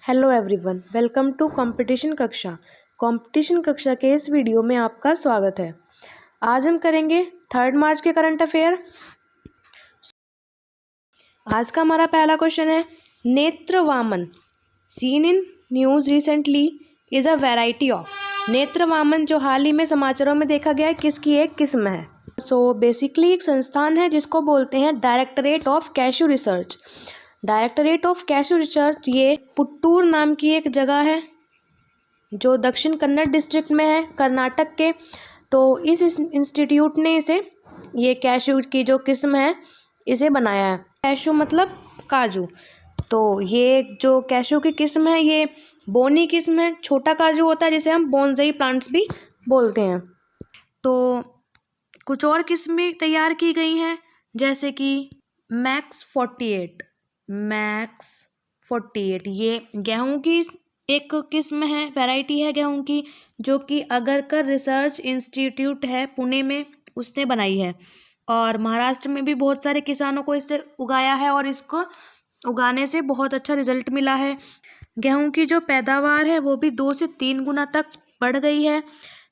Hello everyone, welcome to competition कक्षा। Competition कक्षा के इस वीडियो में आपका स्वागत है। आज हम करेंगे 3 मार्च के करंट अफेयर। आज का हमारा पहला क्वेश्चन है, नेत्रवामन seen in news recently is a variety of. नेत्रवामन जो हाल ही में समाचारों में देखा गया है, किसकी एक किस्म है? बेसिकली एक संस्थान है जिसको बोलते हैं directorate of cashew research. Directorate of cashew research ये पुट्टूर नाम की एक जगह है जो दक्षिण कन्नड़ डिस्ट्रिक्ट में है, कर्नाटक के। तो इस इंस्टीट्यूट ने इसे, ये कैशू की जो किस्म है, इसे बनाया है। कैशू मतलब काजू। तो ये जो कैशू की किस्म है ये बोनी किस्म है, छोटा काजू होता है जिसे हम बोनसाई प्लांट्स भी बोलते हैं। तो कुछ और किस्में तैयार की गई हैं, जैसे कि मैक्स 48 ये गेहूं की एक किस्म है, वैरायटी है गेहूं की, जो कि अगरकर रिसर्च इंस्टीट्यूट है पुणे में, उसने बनाई है। और महाराष्ट्र में भी बहुत सारे किसानों को इससे उगाया है और इसको उगाने से बहुत अच्छा रिजल्ट मिला है। गेहूं की जो पैदावार है वो भी 2 से 3 गुना तक बढ़ गई है।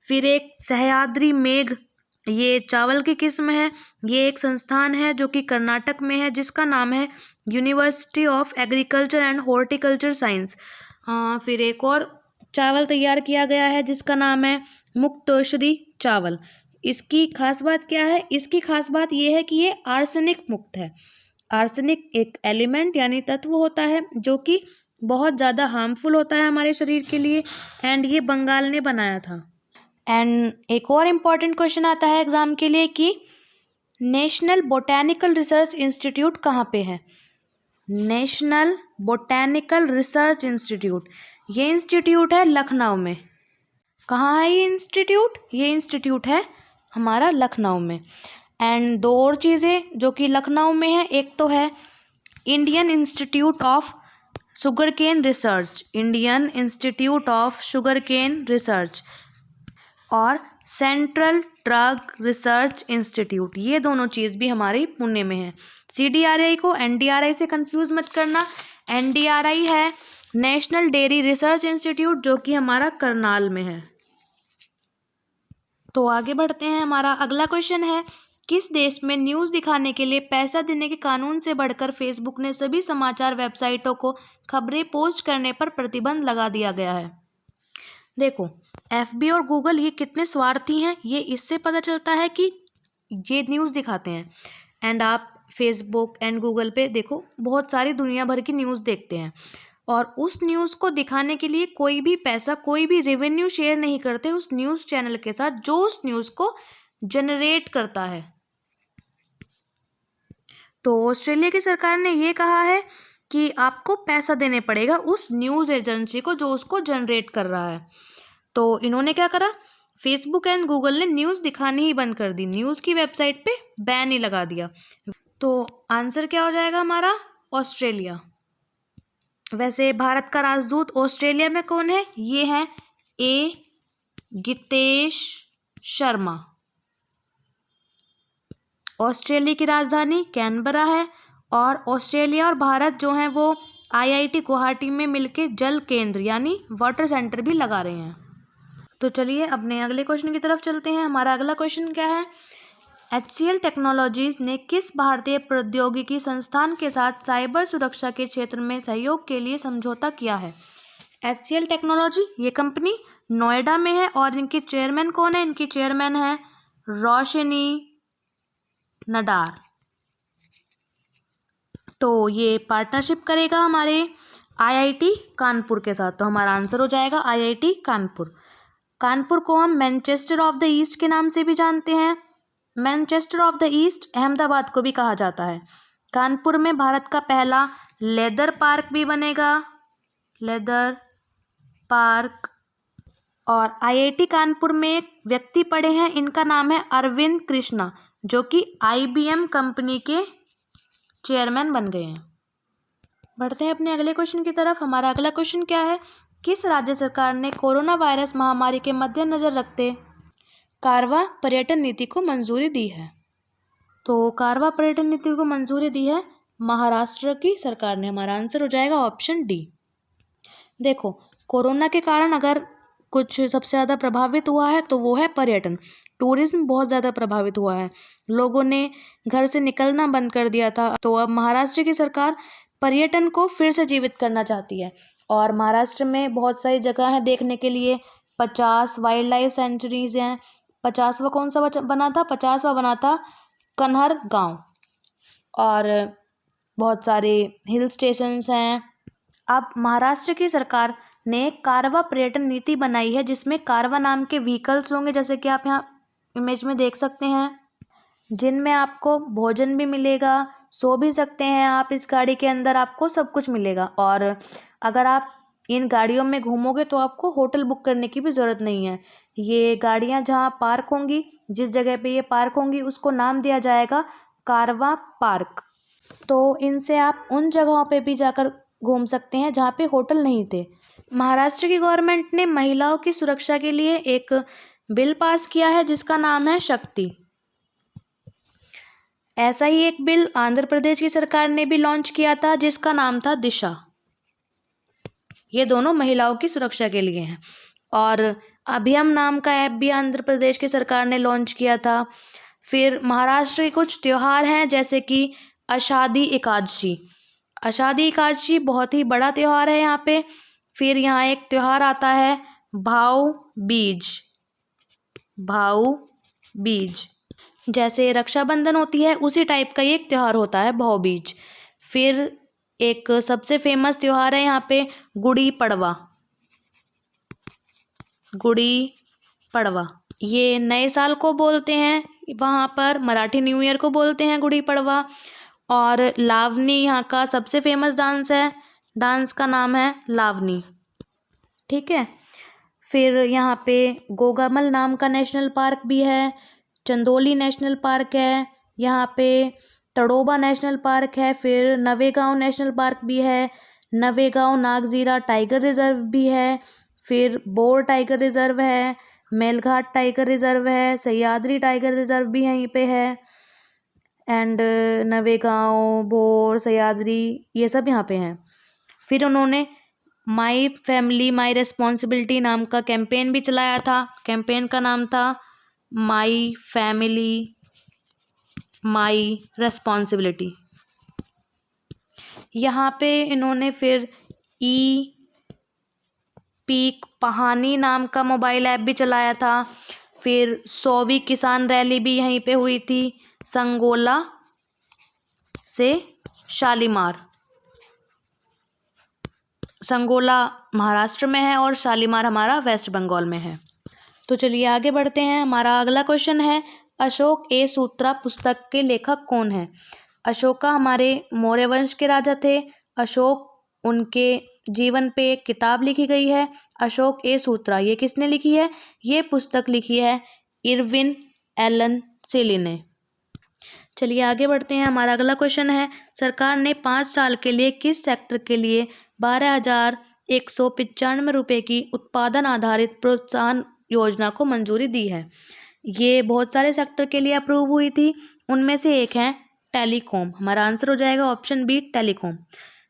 फिर एक सह्याद्री मेघ, ये चावल की किस्म है। ये एक संस्थान है जो कि कर्नाटक में है, जिसका नाम है university of agriculture and horticulture science. फिर एक और चावल तैयार किया गया है जिसका नाम है मुक्तोश्री चावल। इसकी खास बात क्या है? इसकी खास बात ये है कि ये आर्सेनिक मुक्त है। आर्सेनिक एक एलिमेंट यानी तत्व होता है जो कि बहुत ज़्यादा हार्मफुल होता है हमारे शरीर के लिए, एंड ये बंगाल ने बनाया था। एंड एक और इम्पॉर्टेंट क्वेश्चन आता है एग्जाम के लिए कि नेशनल बोटैनिकल रिसर्च इंस्टीट्यूट कहाँ पे है? नेशनल बोटैनिकल रिसर्च इंस्टीट्यूट, ये इंस्टीट्यूट है लखनऊ में। कहाँ है ये इंस्टीट्यूट? ये इंस्टीट्यूट है हमारा लखनऊ में। एंड 2 और चीज़ें जो कि लखनऊ में है, एक तो है Indian institute of sugarcane research, Indian institute of sugarcane research, और सेंट्रल ड्रग रिसर्च इंस्टीट्यूट। ये दोनों चीज़ भी हमारी पुणे में है। CDRI को NDRI से कंफ्यूज मत करना। NDRI है नेशनल डेयरी रिसर्च इंस्टीट्यूट, जो कि हमारा करनाल में है। तो आगे बढ़ते हैं। हमारा अगला क्वेश्चन है, किस देश में न्यूज़ दिखाने के लिए पैसा देने के कानून से बढ़कर फेसबुक ने सभी समाचार वेबसाइटों को खबरें पोस्ट करने पर प्रतिबंध लगा दिया गया है? देखो, FB और गूगल ये कितने स्वार्थी हैं, ये इससे पता चलता है कि ये न्यूज़ दिखाते हैं। एंड आप फेसबुक एंड गूगल पे देखो, बहुत सारी दुनिया भर की न्यूज़ देखते हैं, और उस न्यूज़ को दिखाने के लिए कोई भी पैसा, कोई भी रेवेन्यू शेयर नहीं करते उस न्यूज़ चैनल के साथ जो उस न्यूज़ को जनरेट करता है। तो ऑस्ट्रेलिया की सरकार ने ये कहा है कि आपको पैसा देने पड़ेगा उस न्यूज़ एजेंसी को जो उसको जनरेट कर रहा है। तो इन्होंने क्या करा, फेसबुक एंड गूगल ने न्यूज़ दिखानी ही बंद कर दी, न्यूज़ की वेबसाइट पे बैन ही लगा दिया। तो आंसर क्या हो जाएगा हमारा? ऑस्ट्रेलिया। वैसे भारत का राजदूत ऑस्ट्रेलिया में कौन है? ये है A. गितेश शर्मा। ऑस्ट्रेलिया की राजधानी कैनबरा है, और ऑस्ट्रेलिया और भारत जो हैं वो IIT गुवाहाटी में मिलके जल केंद्र यानी वाटर सेंटर भी लगा रहे हैं। तो चलिए अपने अगले क्वेश्चन की तरफ चलते हैं। हमारा अगला क्वेश्चन क्या है, HCL टेक्नोलॉजीज ने किस भारतीय प्रौद्योगिकी संस्थान के साथ साइबर सुरक्षा के क्षेत्र में सहयोग के लिए समझौता किया है? HCL टेक्नोलॉजी ये कंपनी नोएडा में है, और इनके चेयरमैन कौन है? इनकी चेयरमैन है रोशनी नडार। तो ये पार्टनरशिप करेगा हमारे IIT कानपुर के साथ। तो हमारा आंसर हो जाएगा IIT कानपुर। कानपुर को हम मैनचेस्टर ऑफ द ईस्ट के नाम से भी जानते हैं। Manchester of the east Ahmedabad को भी कहा जाता है। कानपुर में भारत का पहला लेदर पार्क भी बनेगा, लेदर पार्क। और IIT कानपुर में एक व्यक्ति पढ़े हैं, इनका नाम है अरविंद कृष्णा, जो कि IBM कंपनी के चेयरमैन बन गए हैं। बढ़ते हैं अपने अगले क्वेश्चन की तरफ। हमारा अगला क्वेश्चन क्या है, किस राज्य सरकार ने कोरोना वायरस महामारी के मद्देनजर रखते कारवां पर्यटन नीति को मंजूरी दी है? तो कारवां पर्यटन नीति को मंजूरी दी है महाराष्ट्र की सरकार ने। हमारा आंसर हो जाएगा ऑप्शन D। देखो, कोरोना के कारण अगर कुछ सबसे ज़्यादा प्रभावित हुआ है तो वो है पर्यटन। टूरिज्म बहुत ज़्यादा प्रभावित हुआ है। लोगों ने घर से निकलना बंद कर दिया था, तो अब महाराष्ट्र की सरकार पर्यटन को फिर से जीवित करना चाहती है। और महाराष्ट्र में बहुत सारी जगह है देखने के लिए। 50 वाइल्ड लाइफ सेंचुरीज हैं। 50वां कौन सा बना था? 50वां बना था कन्हर गांव। और बहुत सारे हिल स्टेशंस हैं। अब महाराष्ट्र की सरकार ने कारवा पर्यटन नीति बनाई है, जिसमें कारवा नाम के व्हीकल्स होंगे, जैसे कि आप यहाँ इमेज में देख सकते हैं, जिनमें आपको भोजन भी मिलेगा, सो भी सकते हैं आप इस गाड़ी के अंदर, आपको सब कुछ मिलेगा। और अगर आप इन गाड़ियों में घूमोगे तो आपको होटल बुक करने की भी ज़रूरत नहीं है। ये गाड़ियाँ जहाँ पार्क होंगी, जिस जगह पे ये पार्क होंगी, उसको नाम दिया जाएगा कारवा पार्क। तो इनसे आप उन जगहों पे भी जाकर घूम सकते हैं जहाँ पे होटल नहीं थे। महाराष्ट्र की गवर्नमेंट ने महिलाओं की सुरक्षा के लिए एक बिल पास किया है जिसका नाम है शक्ति। ऐसा ही एक बिल आंध्र प्रदेश की सरकार ने भी लॉन्च किया था जिसका नाम था दिशा। ये दोनों महिलाओं की सुरक्षा के लिए हैं। और अभियम नाम का ऐप भी आंध्र प्रदेश की सरकार ने लॉन्च किया था। फिर महाराष्ट्र के कुछ त्यौहार हैं, जैसे कि आषाढ़ी एकादशी। आषाढ़ी एकादशी बहुत ही बड़ा त्यौहार है यहाँ पे। फिर यहाँ एक त्यौहार आता है भाऊ बीज। भाऊ बीज जैसे रक्षाबंधन होती है, उसी टाइप का ये एक त्यौहार होता है भाऊ बीज। फिर एक सबसे फेमस त्यौहार है यहाँ पे गुड़ी पड़वा। गुड़ी पड़वा ये नए साल को बोलते हैं, वहाँ पर मराठी न्यू ईयर को बोलते हैं गुड़ी पड़वा। और लावनी यहाँ का सबसे फेमस डांस है, डांस का नाम है लावनी। ठीक है। फिर यहाँ पे गोगामल नाम का नेशनल पार्क भी है, चंदोली नेशनल पार्क है, यहाँ पे तड़ोबा नेशनल पार्क है, फिर नवेगांव नेशनल पार्क भी है, नवेगांव नागजीरा टाइगर रिजर्व भी है, फिर बोर टाइगर रिजर्व है, मेलघाट टाइगर रिजर्व है, सह्याद्री टाइगर रिजर्व भी यहीं पे है। एंड नवेगांव, बोर, सह्याद्री ये सब यहाँ पे हैं। फिर उन्होंने माई फैमिली माई रिस्पॉन्सिबिलिटी नाम का कैंपेन भी चलाया था। कैंपेन का नाम था माई फैमिली माई रिस्पॉन्सिबिलिटी। यहाँ पे इन्होंने फिर ई पीक पहानी नाम का मोबाइल ऐप भी चलाया था। फिर 100वीं किसान रैली भी यहीं पे हुई थी, संगोला से शालीमार। संगोला महाराष्ट्र में है और शालीमार हमारा वेस्ट बंगाल में है। तो चलिए आगे बढ़ते हैं। हमारा अगला क्वेश्चन है, अशोक ए सूत्रा पुस्तक के लेखक कौन है? अशोका हमारे मौर्य वंश के राजा थे। अशोक, उनके जीवन पे एक किताब लिखी गई है, अशोक ए सूत्रा। ये किसने लिखी है? ये पुस्तक लिखी है इरविन एलन सेली ने। चलिए आगे बढ़ते हैं। हमारा अगला क्वेश्चन है, सरकार ने 5 साल के लिए किस सेक्टर के लिए 12,195 रुपये की उत्पादन आधारित प्रोत्साहन योजना को मंजूरी दी है? ये बहुत सारे सेक्टर के लिए अप्रूव हुई थी, उनमें से एक है टेलीकॉम। हमारा आंसर हो जाएगा ऑप्शन बी, टेलीकॉम।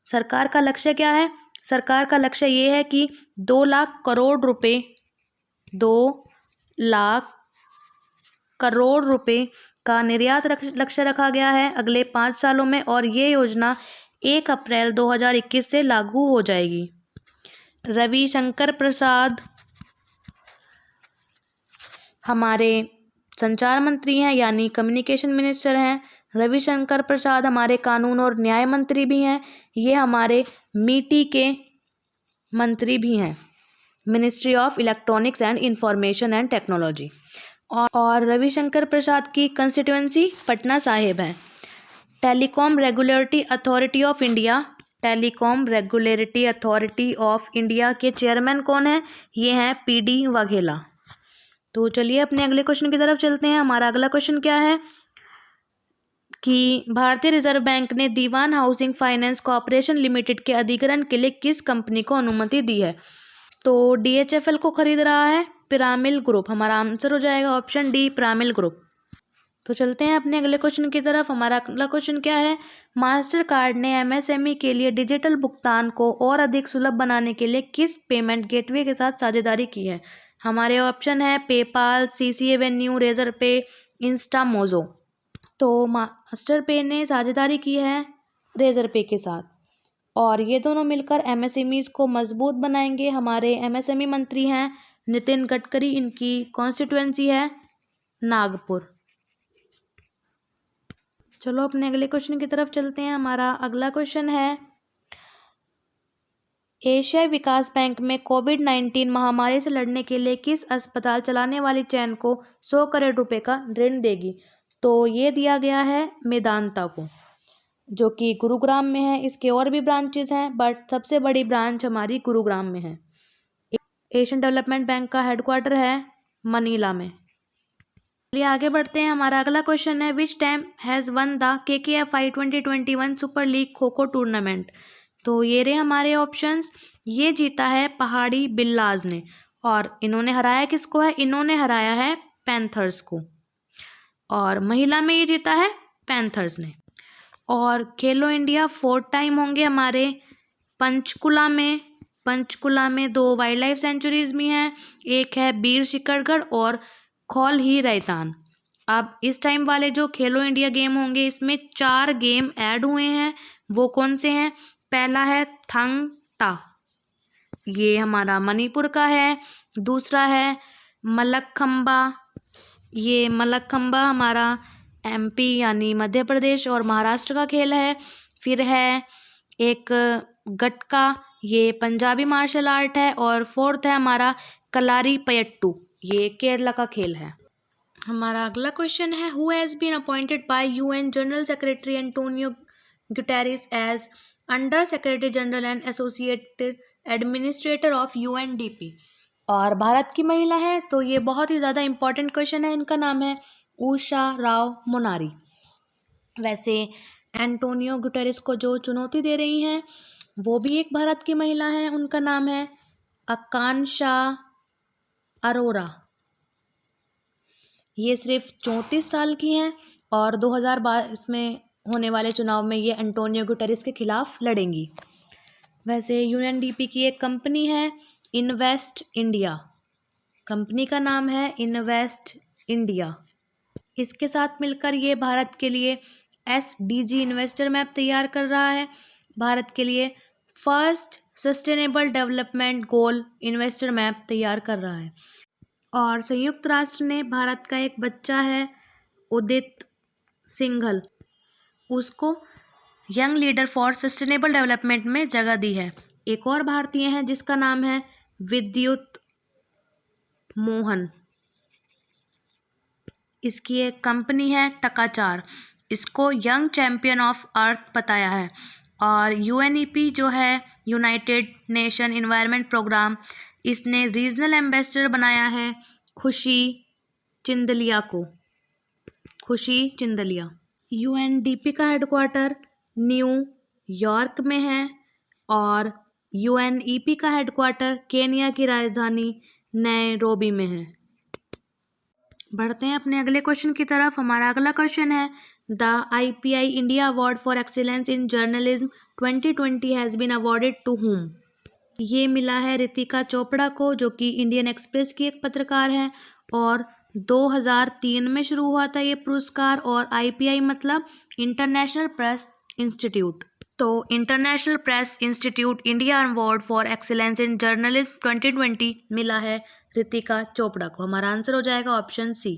सरकार का लक्ष्य क्या है? सरकार का लक्ष्य ये है कि 2 लाख करोड़ रुपए 2 लाख करोड़ रुपए का निर्यात लक्ष्य रखा गया है अगले 5 सालों में, और ये योजना 1 अप्रैल 2021 से लागू हो जाएगी। रविशंकर प्रसाद हमारे संचार मंत्री हैं, यानी कम्युनिकेशन मिनिस्टर हैं। रविशंकर प्रसाद हमारे कानून और न्याय मंत्री भी हैं। ये हमारे मीटी के मंत्री भी हैं, ministry of electronics and information and technology. और रविशंकर प्रसाद की कंस्टिट्यूएंसी पटना साहिब है। Telecom regulatory authority of India, telecom regulatory authority of India के चेयरमैन कौन है? ये हैं पीडी वाघेला। तो चलिए अपने अगले क्वेश्चन की तरफ चलते हैं। हमारा अगला क्वेश्चन क्या है कि भारतीय रिजर्व बैंक ने दीवान हाउसिंग फाइनेंस कॉर्पोरेशन लिमिटेड के अधिग्रहण के लिए किस कंपनी को अनुमति दी है? तो डीएचएफएल को खरीद रहा है पिरामिल ग्रुप। हमारा आंसर हो जाएगा ऑप्शन डी, पिरामिल ग्रुप। तो चलते हैं अपने अगले क्वेश्चन की तरफ। हमारा अगला क्वेश्चन क्या है? मास्टर कार्ड ने एमएसएमई के लिए डिजिटल भुगतान को और अधिक सुलभ बनाने के लिए किस पेमेंट गेटवे के साथ साझेदारी की है? हमारे ऑप्शन है पेपाल, सीसी एवेन्यू, रेजर पे, इंस्टा मोजो। तो मास्टर पे ने साझेदारी की है रेजर पे के साथ, और ये दोनों मिलकर एमएसएमईज को मजबूत बनाएंगे। हमारे एमएसएमई मंत्री हैं नितिन गडकरी, इनकी कॉन्स्टिट्यूएंसी है नागपुर। चलो अपने अगले क्वेश्चन की तरफ चलते हैं। हमारा अगला क्वेश्चन है, एशियाई विकास बैंक में कोविड-19 महामारी से लड़ने के लिए किस अस्पताल चलाने वाली चैन को 100 करोड़ रुपए का ऋण देगी? तो ये दिया गया है मेदांता को, जो कि गुरुग्राम में है। इसके और भी ब्रांचेस हैं, बट सबसे बड़ी ब्रांच हमारी गुरुग्राम में है। एशियन डेवलपमेंट बैंक का हेडक्वार्टर है मनीला में। चलिए आगे बढ़ते हैं। हमारा अगला क्वेश्चन है, which time has one the KKFI 2021 super league kho kho tournament? तो ये रहे हमारे ऑप्शंस। ये जीता है पहाड़ी बिल्लाज ने, और इन्होंने हराया किसको है? इन्होंने हराया है पैंथर्स को, और महिला में ये जीता है पैंथर्स ने। और खेलो इंडिया 4 टाइम होंगे हमारे पंचकुला में। पंचकुला में 2 वाइल्ड लाइफ सेंचुरीज भी हैं, एक है बीर शिकरगढ़ और खौल ही रैतान। अब इस टाइम वाले जो खेलो इंडिया गेम होंगे, इसमें 4 गेम ऐड हुए हैं। वो कौन से हैं? पहला है थंग टा, ये हमारा मणिपुर का है। दूसरा है मलखंबा, ये मलखंबा हमारा MP यानी मध्य प्रदेश और महाराष्ट्र का खेल है। फिर है एक गटका, ये पंजाबी मार्शल आर्ट है। और फोर्थ है हमारा कलारी पयट्टू, ये केरला का खेल है। हमारा अगला क्वेश्चन है, who has been appointed by UN general secretary Antonio Guterres as under secretary general and associated administrator of UNDP? और भारत की महिला है, तो ये बहुत ही ज़्यादा इंपॉर्टेंट क्वेश्चन है। इनका नाम है उषा राव मोनारी। वैसे एंटोनियो गुटेरेस को जो चुनौती दे रही हैं वो भी एक भारत की महिला है, उनका नाम है आकांक्षा अरोरा। ये सिर्फ 34 साल की हैं और 2022 में होने वाले चुनाव में ये एंटोनियो गुटेरेस के खिलाफ लड़ेंगी। वैसे UNDP की एक कंपनी है इन्वेस्ट इंडिया, कंपनी का नाम है इन्वेस्ट इंडिया। इसके साथ मिलकर ये भारत के लिए SDG इन्वेस्टर मैप तैयार कर रहा है। भारत के लिए first sustainable development goal investor map तैयार कर रहा है। और संयुक्त राष्ट्र ने भारत का एक बच्चा है उदित सिंघल, उसको young leader for sustainable development में जगह दी है। एक और भारतीय हैं जिसका नाम है विद्युत मोहन, इसकी एक कंपनी है टकाचार, इसको यंग चैम्पियन ऑफ अर्थ बताया है। और UNEP जो है यूनाइटेड नेशन एनवायरनमेंट प्रोग्राम, इसने रीजनल एम्बेसडर बनाया है खुशी चिंदलिया को, खुशी चिंदलिया। UNDP का हेडक्वार्टर न्यूयॉर्क में है और UNEP का हेडक्वार्टर केनिया की राजधानी नैरोबी में है। बढ़ते हैं अपने अगले क्वेश्चन की तरफ। हमारा अगला क्वेश्चन है, the IPI India award for excellence in journalism 2020 has been awarded to whom? ये मिला है रितिका चोपड़ा को, जो कि इंडियन एक्सप्रेस की एक पत्रकार है, और 2003 में शुरू हुआ था ये पुरस्कार। और IPI मतलब इंटरनेशनल प्रेस इंस्टीट्यूट, तो international press institute India award for excellence in journalism 2020 मिला है रितिका चोपड़ा को। हमारा आंसर हो जाएगा ऑप्शन C।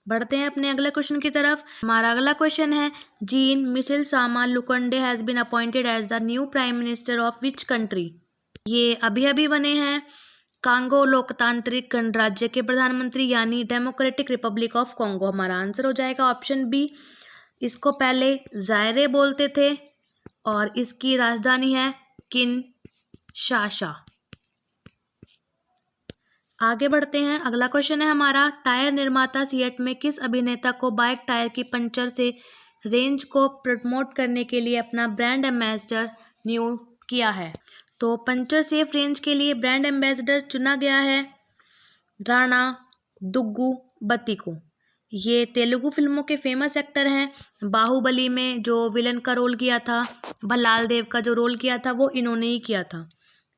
बढ़ते हैं अपने अगले क्वेश्चन की तरफ। हमारा अगला क्वेश्चन है, Jean Michel Sama Lukonde has been appointed as the new prime minister of which country? ये अभी अभी बने हैं कांगो लोकतांत्रिक गणराज्य के प्रधानमंत्री, यानी डेमोक्रेटिक रिपब्लिक ऑफ कॉन्गो। हमारा आंसर हो जाएगा ऑप्शन B। इसको पहले जायरे बोलते थे और इसकी राजधानी है किनशासा। आगे बढ़ते हैं। अगला क्वेश्चन है हमारा, टायर निर्माता सिएट में किस अभिनेता को बाइक टायर की पंचर से रेंज को प्रमोट करने के लिए अपना ब्रांड एम्बेसडर नियुक्त किया है? तो पंचर सेफ रेंज के लिए ब्रांड एम्बेसडर चुना गया है राणा दुग्गू बत्ती को। ये तेलुगु फिल्मों के फेमस एक्टर हैं। बाहुबली में जो विलन का रोल किया था, भल्लाल देव का जो रोल किया था, वो इन्होंने ही किया था।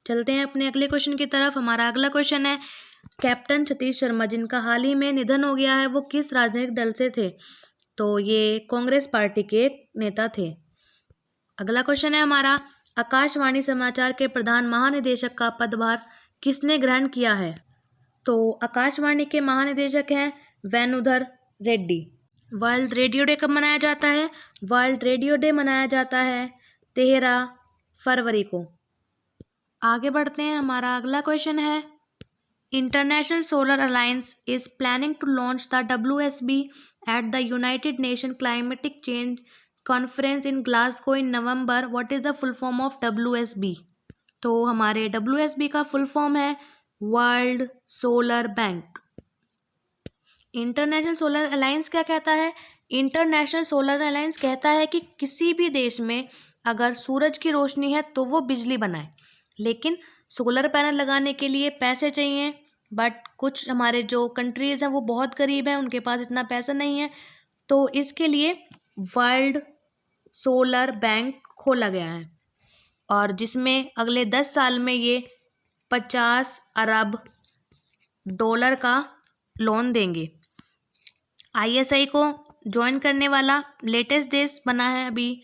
चलते हैं अपने अगले क्वेश्चन की तरफ। हमारा अगला क्वेश्चन है, कैप्टन सतीश शर्मा जिनका हाल ही में निधन हो गया है, वो किस राजनीतिक दल से थे? तो ये कांग्रेस पार्टी के एक नेता थे। अगला क्वेश्चन है हमारा, आकाशवाणी समाचार के प्रधान महानिदेशक का पदभार किसने ग्रहण किया है? तो आकाशवाणी के महानिदेशक हैं Venudhar Reddy. World radio day कब मनाया जाता है? वर्ल्ड रेडियो डे मनाया जाता है 13 फरवरी को। आगे बढ़ते हैं। हमारा अगला क्वेश्चन है, international solar alliance is planning to launch the WSB at the United Nation climatic change conference in Glasgow in November. What is the full form of WSB? तो हमारे WSB का फुल फॉर्म है world solar bank. International solar alliance क्या कहता है? International solar alliance कहता है कि किसी भी देश में अगर सूरज की रोशनी है तो वो बिजली बनाए, लेकिन सोलर पैनल लगाने के लिए पैसे चाहिए। बट कुछ हमारे जो कंट्रीज़ हैं वो बहुत गरीब हैं, उनके पास इतना पैसा नहीं है, तो इसके लिए वर्ल्ड सोलर बैंक खोला गया है, और जिसमें अगले 10 साल में ये 50 अरब डॉलर का लोन देंगे। ISI को ज्वाइन करने वाला लेटेस्ट देश बना है अभी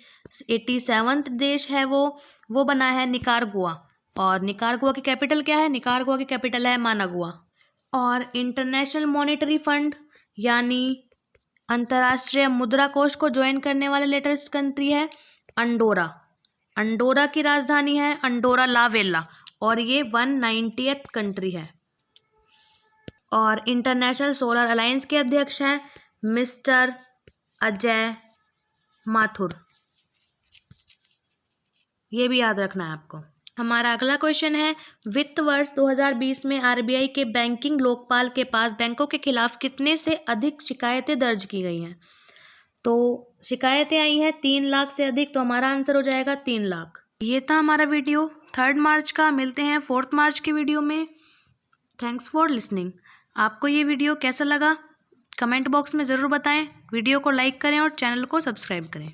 87वां देश है वो बना है निकारागुआ। और निकारागुआ की कैपिटल क्या है? निकारागुआ की कैपिटल है मानागुआ। और इंटरनेशनल मॉनेटरी फंड यानी अंतर्राष्ट्रीय मुद्रा कोष को ज्वाइन करने वाला लेटेस्ट कंट्री है अंडोरा। अंडोरा की राजधानी है अंडोरा ला वेला, और ये 190th कंट्री है। और इंटरनेशनल सोलर अलायंस के अध्यक्ष हैं मिस्टर अजय माथुर। ये भी याद रखना है आपको। हमारा अगला क्वेश्चन है, वित्त वर्ष 2020 में RBI के बैंकिंग लोकपाल के पास बैंकों के खिलाफ कितने से अधिक शिकायतें दर्ज की गई हैं? तो शिकायतें आई हैं 3 लाख से अधिक, तो हमारा आंसर हो जाएगा 3 लाख। ये था हमारा वीडियो 3 मार्च का। मिलते हैं 4 मार्च की वीडियो में। Thanks for listening. आपको ये वीडियो कैसा लगा कमेंट बॉक्स में ज़रूर बताएं। वीडियो को लाइक करें और चैनल को सब्सक्राइब करें।